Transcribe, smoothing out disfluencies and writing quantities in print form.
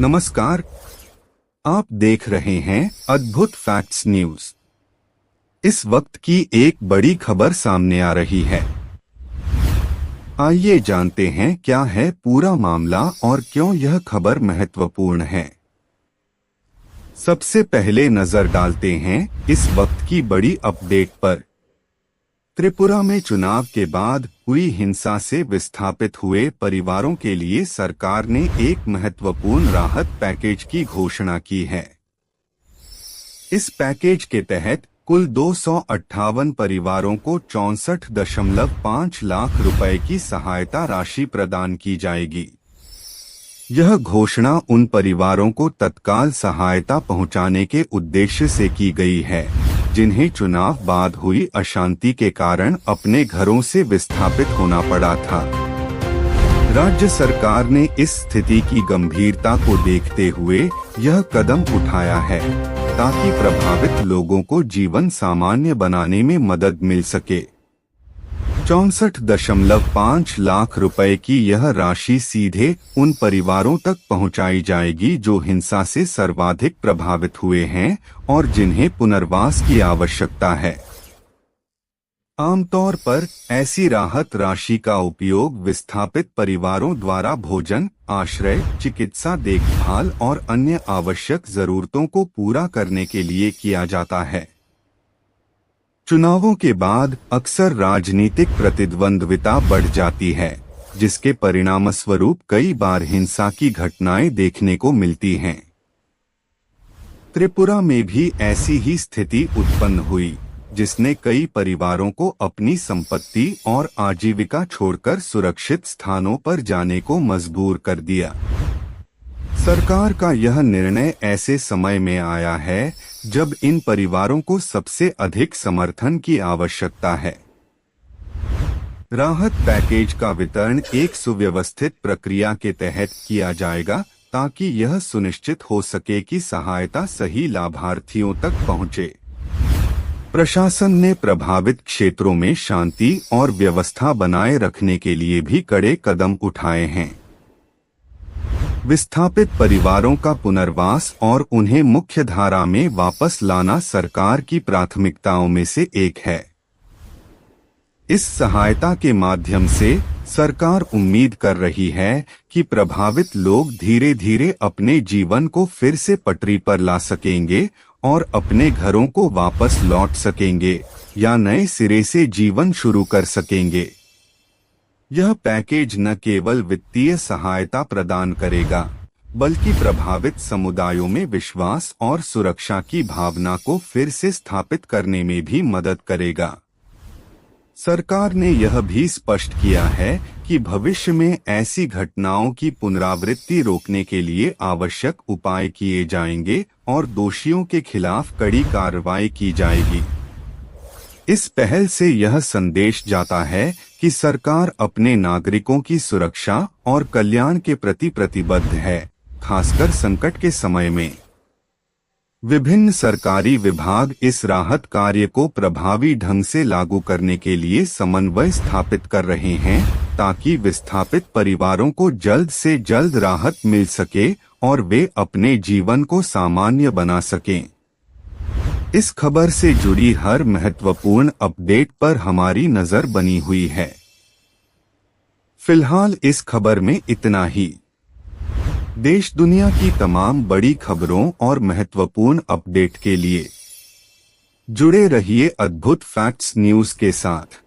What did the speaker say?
नमस्कार, आप देख रहे हैं अद्भुत फैक्ट्स न्यूज। इस वक्त की एक बड़ी खबर सामने आ रही है। आइए जानते हैं क्या है पूरा मामला और क्यों यह खबर महत्वपूर्ण है। सबसे पहले नजर डालते हैं इस वक्त की बड़ी अपडेट पर। त्रिपुरा में चुनाव के बाद हुई हिंसा से विस्थापित हुए परिवारों के लिए सरकार ने एक महत्वपूर्ण राहत पैकेज की घोषणा की है। इस पैकेज के तहत कुल 258 परिवारों को 64.5 लाख रुपए की सहायता राशि प्रदान की जाएगी। यह घोषणा उन परिवारों को तत्काल सहायता पहुंचाने के उद्देश्य से की गई है जिन्हें चुनाव बाद हुई अशांति के कारण अपने घरों से विस्थापित होना पड़ा था। राज्य सरकार ने इस स्थिति की गंभीरता को देखते हुए यह कदम उठाया है ताकि प्रभावित लोगों को जीवन सामान्य बनाने में मदद मिल सके। 64.5 लाख रुपए की यह राशि सीधे उन परिवारों तक पहुंचाई जाएगी जो हिंसा से सर्वाधिक प्रभावित हुए हैं और जिन्हें पुनर्वास की आवश्यकता है। आमतौर पर ऐसी राहत राशि का उपयोग विस्थापित परिवारों द्वारा भोजन, आश्रय, चिकित्सा देखभाल और अन्य आवश्यक जरूरतों को पूरा करने के लिए किया जाता है। चुनावों के बाद अक्सर राजनीतिक प्रतिद्वंद्विता बढ़ जाती है, जिसके परिणामस्वरूप कई बार हिंसा की घटनाएं देखने को मिलती हैं। त्रिपुरा में भी ऐसी ही स्थिति उत्पन्न हुई, जिसने कई परिवारों को अपनी संपत्ति और आजीविका छोड़कर सुरक्षित स्थानों पर जाने को मजबूर कर दिया। सरकार का यह निर्णय ऐसे समय में आया है जब इन परिवारों को सबसे अधिक समर्थन की आवश्यकता है। राहत पैकेज का वितरण एक सुव्यवस्थित प्रक्रिया के तहत किया जाएगा ताकि यह सुनिश्चित हो सके कि सहायता सही लाभार्थियों तक पहुंचे। प्रशासन ने प्रभावित क्षेत्रों में शांति और व्यवस्था बनाए रखने के लिए भी कड़े कदम उठाए हैं। विस्थापित परिवारों का पुनर्वास और उन्हें मुख्य धारा में वापस लाना सरकार की प्राथमिकताओं में से एक है। इस सहायता के माध्यम से सरकार उम्मीद कर रही है कि प्रभावित लोग धीरे धीरे अपने जीवन को फिर से पटरी पर ला सकेंगे और अपने घरों को वापस लौट सकेंगे या नए सिरे से जीवन शुरू कर सकेंगे। यह पैकेज न केवल वित्तीय सहायता प्रदान करेगा, बल्कि प्रभावित समुदायों में विश्वास और सुरक्षा की भावना को फिर से स्थापित करने में भी मदद करेगा। सरकार ने यह भी स्पष्ट किया है कि भविष्य में ऐसी घटनाओं की पुनरावृत्ति रोकने के लिए आवश्यक उपाय किए जाएंगे और दोषियों के खिलाफ कड़ी कार्रवाई की जाएगी। इस पहल से यह संदेश जाता है कि सरकार अपने नागरिकों की सुरक्षा और कल्याण के प्रति प्रतिबद्ध है, खासकर संकट के समय में। विभिन्न सरकारी विभाग इस राहत कार्य को प्रभावी ढंग से लागू करने के लिए समन्वय स्थापित कर रहे हैं ताकि विस्थापित परिवारों को जल्द से जल्द राहत मिल सके और वे अपने जीवन को सामान्य बना सकें। इस खबर से जुड़ी हर महत्वपूर्ण अपडेट पर हमारी नजर बनी हुई है। फिलहाल इस खबर में इतना ही। देश दुनिया की तमाम बड़ी खबरों और महत्वपूर्ण अपडेट के लिए जुड़े रहिए अद्भुत फैक्ट्स न्यूज के साथ।